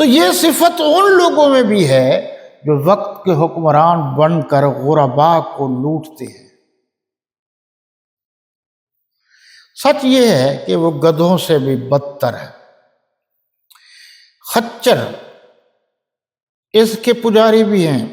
تو یہ صفت ان لوگوں میں بھی ہے جو وقت کے حکمران بن کر غربا کو لوٹتے ہیں۔ سچ یہ ہے کہ وہ گدھوں سے بھی بدتر ہے۔ خچر اس کے پجاری بھی ہیں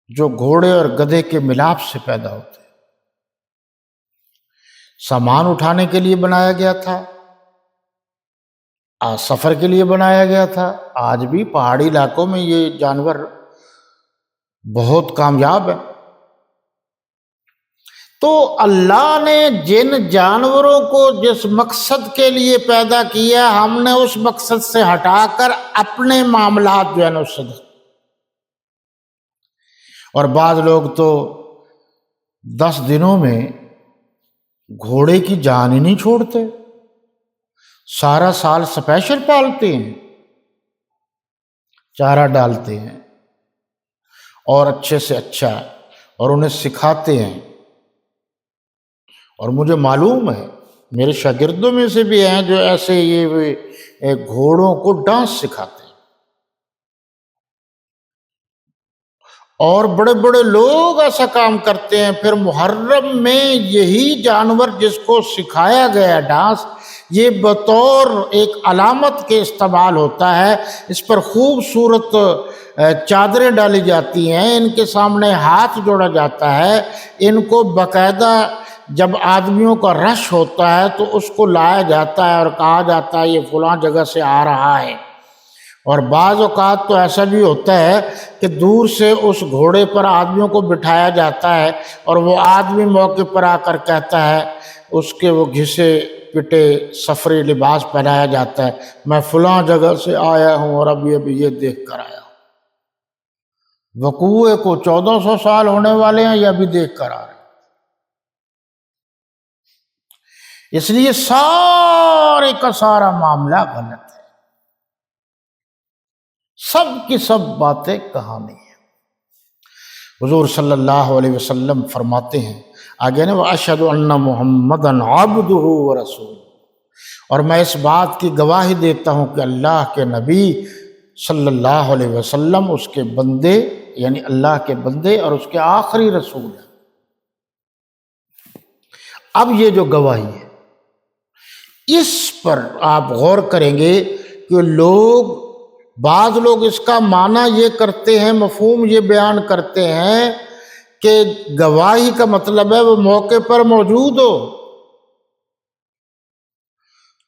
جو گھوڑے اور گدھے کے ملاپ سے پیدا ہوتے ہیں۔ سامان اٹھانے کے لیے بنایا گیا تھا، سفر کے لیے بنایا گیا تھا۔ آج بھی پہاڑی علاقوں میں یہ جانور بہت کامیاب ہے۔ تو اللہ نے جن جانوروں کو جس مقصد کے لیے پیدا کیا، ہم نے اس مقصد سے ہٹا کر اپنے معاملات جو ہے نا اس سے دیکھا۔ اور بعض لوگ تو 10 دنوں میں گھوڑے کی جان ہی نہیں چھوڑتے، سارا سال اسپیشل پالتے ہیں، چارہ ڈالتے ہیں اور اچھے سے اچھا، اور انہیں سکھاتے ہیں۔ اور مجھے معلوم ہے میرے شاگردوں میں سے بھی ہیں جو ایسے یہ گھوڑوں کو ڈانس سکھاتے ہیں، اور بڑے بڑے لوگ ایسا کام کرتے ہیں۔ پھر محرم میں یہی جانور جس کو سکھایا گیا ڈانس، یہ بطور ایک علامت کے استعمال ہوتا ہے، اس پر خوبصورت چادریں ڈالی جاتی ہیں، ان کے سامنے ہاتھ جوڑا جاتا ہے، ان کو باقاعدہ جب آدمیوں کا رش ہوتا ہے تو اس کو لایا جاتا ہے اور کہا جاتا ہے یہ فلاں جگہ سے آ رہا ہے۔ اور بعض اوقات تو ایسا بھی ہوتا ہے کہ دور سے اس گھوڑے پر آدمیوں کو بٹھایا جاتا ہے، اور وہ آدمی موقع پر آ کر کہتا ہے، اس کے وہ گھسے پٹے سفری لباس پہنایا جاتا ہے، میں فلاں جگہ سے آیا ہوں اور ابھی یہ دیکھ کر آیا ہوں۔ وقوع کو 1400 سال ہونے والے ہیں، یہ ابھی دیکھ کر آ رہے ہیں۔ اس لیے سارے کا سارا معاملہ غلط ہے، سب کی سب باتیں کہانی ہیں۔ حضور صلی اللہ علیہ وسلم فرماتے ہیں آگے نا، وَأَشْهَدُ أَنَّ مُحَمَّدًا عَبْدُهُ وَرَسُولُهُ، اور میں اس بات کی گواہی دیتا ہوں کہ اللہ کے نبی صلی اللہ علیہ وسلم اس کے بندے، یعنی اللہ کے بندے اور اس کے آخری رسول ہیں۔ اب یہ جو گواہی ہے اس پر آپ غور کریں گے کہ بعض لوگ اس کا معنی یہ کرتے ہیں، مفہوم یہ بیان کرتے ہیں کہ گواہی کا مطلب ہے وہ موقع پر موجود ہو۔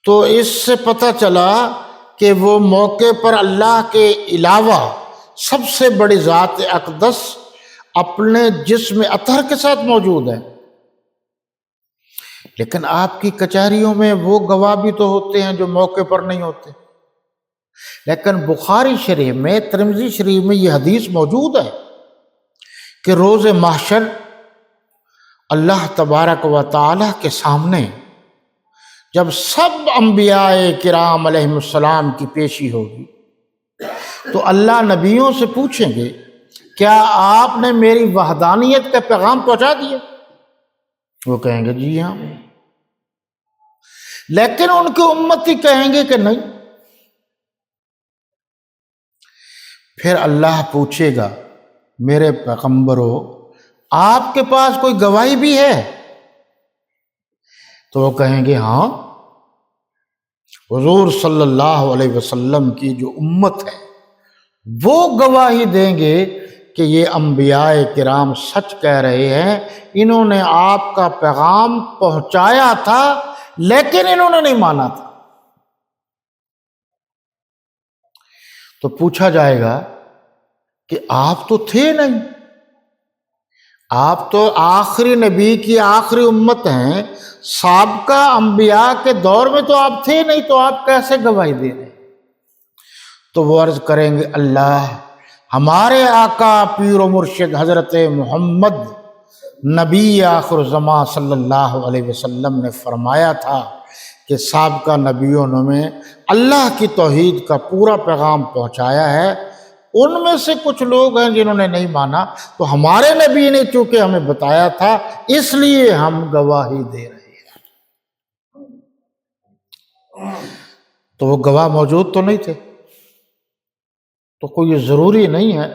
تو اس سے پتہ چلا کہ وہ موقع پر اللہ کے علاوہ سب سے بڑی ذات اقدس اپنے جسم اطہر کے ساتھ موجود ہے۔ لیکن آپ کی کچہریوں میں وہ گواہ بھی تو ہوتے ہیں جو موقع پر نہیں ہوتے۔ لیکن بخاری شریف میں، ترمذی شریف میں یہ حدیث موجود ہے کہ روز محشر اللہ تبارک و تعالی کے سامنے جب سب انبیاء کرام علیہ السلام کی پیشی ہوگی تو اللہ نبیوں سے پوچھیں گے، کیا آپ نے میری وحدانیت کا پیغام پہنچا دیا؟ وہ کہیں گے جی ہاں۔ لیکن ان کے امتی کہیں گے کہ نہیں۔ پھر اللہ پوچھے گا، میرے پیغمبرو آپ کے پاس کوئی گواہی بھی ہے؟ تو وہ کہیں گے ہاں، حضور صلی اللہ علیہ وسلم کی جو امت ہے وہ گواہی دیں گے کہ یہ انبیاء کرام سچ کہہ رہے ہیں، انہوں نے آپ کا پیغام پہنچایا تھا لیکن انہوں نے نہیں مانا تھا۔ تو پوچھا جائے گا کہ آپ تو تھے نہیں، آپ تو آخری نبی کی آخری امت ہیں، سابقہ انبیاء کے دور میں تو آپ تھے نہیں، تو آپ کیسے گواہی دے رہے ہیں؟ تو وہ عرض کریں گے، اللہ ہمارے آقا پیر و مرشد حضرت محمد نبی آخر زمان صلی اللہ علیہ وسلم نے فرمایا تھا کہ سابقہ نبیوں نے اللہ کی توحید کا پورا پیغام پہنچایا ہے، ان میں سے کچھ لوگ ہیں جنہوں نے نہیں مانا، تو ہمارے نبی نے چونکہ ہمیں بتایا تھا اس لیے ہم گواہی دے رہے ہیں۔ تو وہ گواہ موجود تو نہیں تھے۔ تو کوئی ضروری نہیں ہے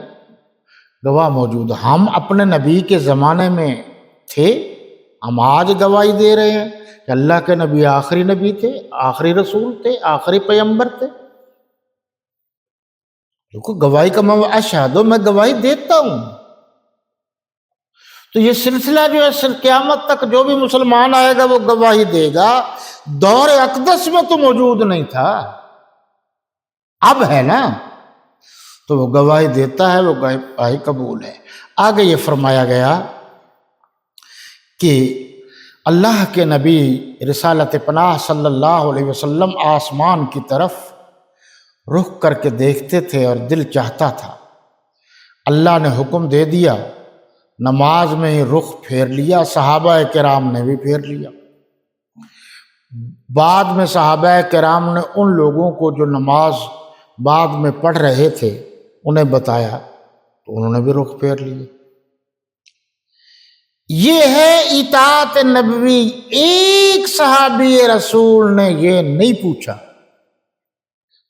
گواہ موجود۔ ہم اپنے نبی کے زمانے میں تھے، ہم آج گواہی دے رہے ہیں کہ اللہ کے نبی آخری نبی تھے، آخری رسول تھے، آخری پیغمبر تھے۔ دیکھو گواہی کا اشہد، میں گواہی دیتا ہوں۔ تو یہ سلسلہ جو ہے قیامت تک جو بھی مسلمان آئے گا وہ گواہی دے گا۔ دور اقدس میں تو موجود نہیں تھا، اب ہے نا، تو وہ گواہی دیتا ہے، وہ گواہی قبول ہے۔ آگے یہ فرمایا گیا کہ اللہ کے نبی رسالت پناہ صلی اللہ علیہ وسلم آسمان کی طرف رخ کر کے دیکھتے تھے اور دل چاہتا تھا۔ اللہ نے حکم دے دیا، نماز میں ہی رخ پھیر لیا، صحابہ کرام نے بھی پھیر لیا۔ بعد میں صحابہ کرام نے ان لوگوں کو جو نماز بعد میں پڑھ رہے تھے انہیں بتایا تو انہوں نے بھی رخ پھیر لیے۔ یہ ہے اطاعت نبوی۔ ایک صحابی رسول نے یہ نہیں پوچھا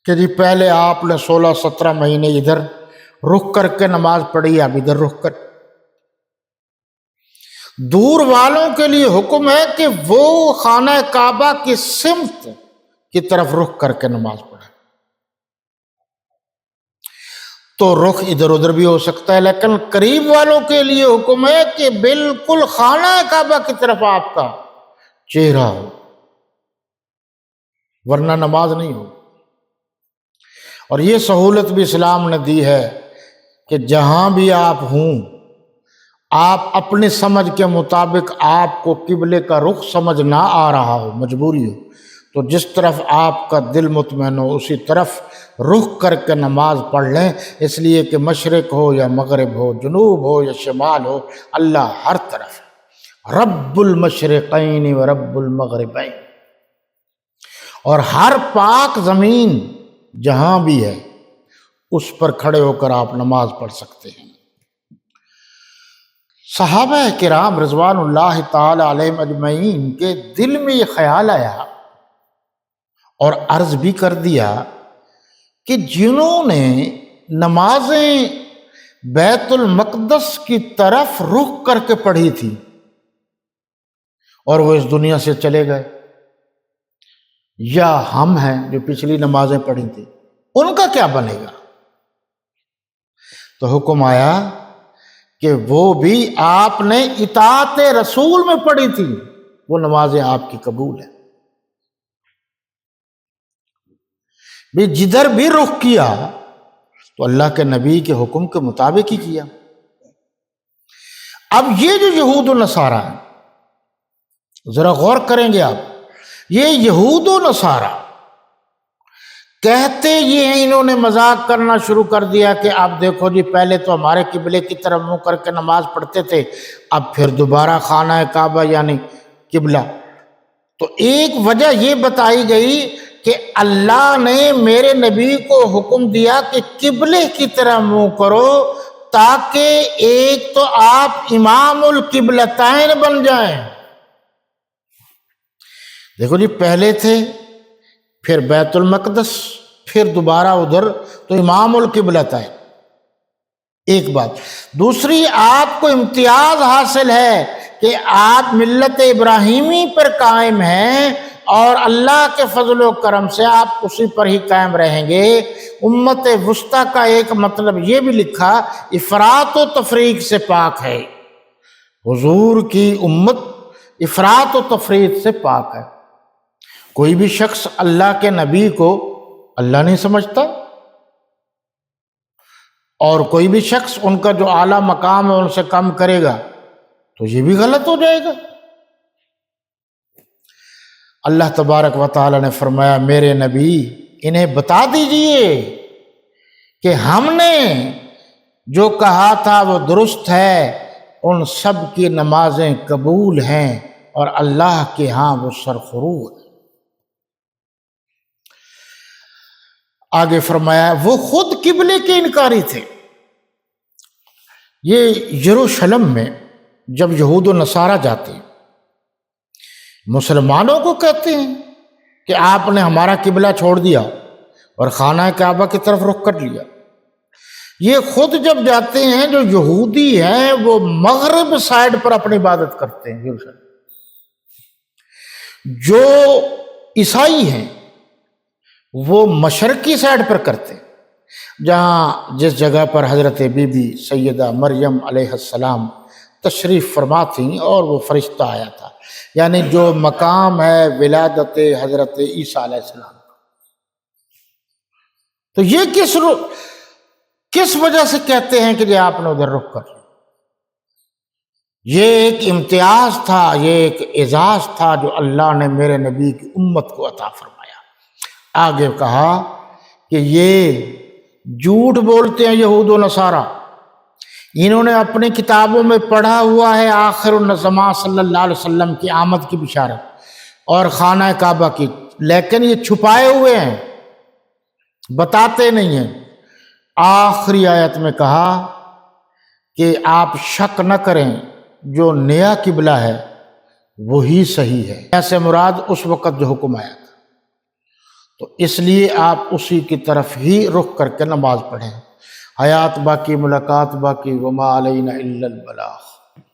کہ جی پہلے آپ نے 16-17 مہینے ادھر رخ کر کے نماز پڑھی، اب ادھر رخ کر۔ دور والوں کے لیے حکم ہے کہ وہ خانہ کعبہ کی سمت کی طرف رخ کر کے نماز پڑھے۔ تو رخ ادھر ادھر بھی ہو سکتا ہے، لیکن قریب والوں کے لیے حکم ہے کہ بالکل خانہ کعبہ کی طرف آپ کا چہرہ ہو، ورنہ نماز نہیں ہو۔ اور یہ سہولت بھی اسلام نے دی ہے کہ جہاں بھی آپ ہوں، آپ اپنی سمجھ کے مطابق آپ کو قبلے کا رخ سمجھ نہ آ رہا ہو، مجبوری ہو، تو جس طرف آپ کا دل مطمئن ہو اسی طرف رخ کر کے نماز پڑھ لیں، اس لیے کہ مشرق ہو یا مغرب ہو، جنوب ہو یا شمال ہو، اللہ ہر طرف ہے، رب المشرقین و رب المغربین۔ اور ہر پاک زمین جہاں بھی ہے اس پر کھڑے ہو کر آپ نماز پڑھ سکتے ہیں۔ صحابہ کرام رضوان اللہ تعالی علیہم اجمعین کے دل میں یہ خیال آیا اور عرض بھی کر دیا کہ جنہوں نے نمازیں بیت المقدس کی طرف رخ کر کے پڑھی تھی اور وہ اس دنیا سے چلے گئے، یا ہم ہیں جو پچھلی نمازیں پڑھی تھی، ان کا کیا بنے گا؟ تو حکم آیا کہ وہ بھی آپ نے اطاعت رسول میں پڑھی تھی، وہ نمازیں آپ کی قبول ہیں۔ بھی جدھر بھی رخ کیا تو اللہ کے نبی کے حکم کے مطابق ہی کیا۔ اب یہ جو یہود و نصارہ ہیں، ذرا غور کریں گے آپ، یہ یہود و نصارہ کہتے یہ ہیں، انہوں نے مذاق کرنا شروع کر دیا کہ آپ دیکھو جی پہلے تو ہمارے قبلے کی طرف منہ کر کے نماز پڑھتے تھے، اب پھر دوبارہ خانہ کعبہ یعنی قبلہ۔ تو ایک وجہ یہ بتائی گئی کہ اللہ نے میرے نبی کو حکم دیا کہ قبلے کی طرف منہ کرو تاکہ ایک تو آپ امام القبلتین بن جائیں۔ دیکھو جی پہلے تھے، پھر بیت المقدس، پھر دوبارہ ادھر، تو امام القبلتین ایک بات۔ دوسری، آپ کو امتیاز حاصل ہے کہ آپ ملت ابراہیمی پر قائم ہیں اور اللہ کے فضل و کرم سے آپ اسی پر ہی قائم رہیں گے۔ امت وسطیٰ کا ایک مطلب یہ بھی لکھا، افراط و تفریق سے پاک ہے۔ حضور کی امت افراط و تفریط سے پاک ہے۔ کوئی بھی شخص اللہ کے نبی کو اللہ نہیں سمجھتا، اور کوئی بھی شخص ان کا جو اعلیٰ مقام ہے ان سے کم کرے گا تو یہ بھی غلط ہو جائے گا۔ اللہ تبارک و تعالی نے فرمایا میرے نبی انہیں بتا دیجئے کہ ہم نے جو کہا تھا وہ درست ہے، ان سب کی نمازیں قبول ہیں اور اللہ کے ہاں وہ سرخرو ہے۔ آگے فرمایا وہ خود قبلے کے انکاری تھے۔ یہ یروشلم میں جب یہود و نصارہ جاتے ہیں، مسلمانوں کو کہتے ہیں کہ آپ نے ہمارا قبلہ چھوڑ دیا اور خانہ کعبہ کی طرف رخ کر لیا، یہ خود جب جاتے ہیں، جو یہودی ہیں وہ مغرب سائڈ پر اپنی عبادت کرتے ہیں، جو عیسائی ہیں وہ مشرقی سائڈ پر کرتے ہیں، جہاں جس جگہ پر حضرت بی بی سیدہ مریم علیہ السلام تشریف فرما تھیں اور وہ فرشتہ آیا تھا، یعنی جو مقام ہے ولادت حضرت عیسیٰ علیہ السلام۔ تو یہ کس وجہ سے کہتے ہیں کہ آپ نے ادھر رخ کر لیا؟ یہ ایک امتیاز تھا، یہ ایک اعزاز تھا جو اللہ نے میرے نبی کی امت کو عطا فرمایا۔ آگے کہا کہ یہ جھوٹ بولتے ہیں یہود و نصارہ، انہوں نے اپنی کتابوں میں پڑھا ہوا ہے آخر الزمان صلی اللہ علیہ وسلم کی آمد کی بشارت اور خانہ کعبہ کی، لیکن یہ چھپائے ہوئے ہیں، بتاتے نہیں ہیں۔ آخری آیت میں کہا کہ آپ شک نہ کریں، جو نیا قبلہ ہے وہی صحیح ہے، ایسے مراد اس وقت جو حکم آیا تھا، تو اس لیے آپ اسی کی طرف ہی رخ کر کے نماز پڑھیں۔ حیات باقی، ملاقات باقی، وما علینا الا البلاغ۔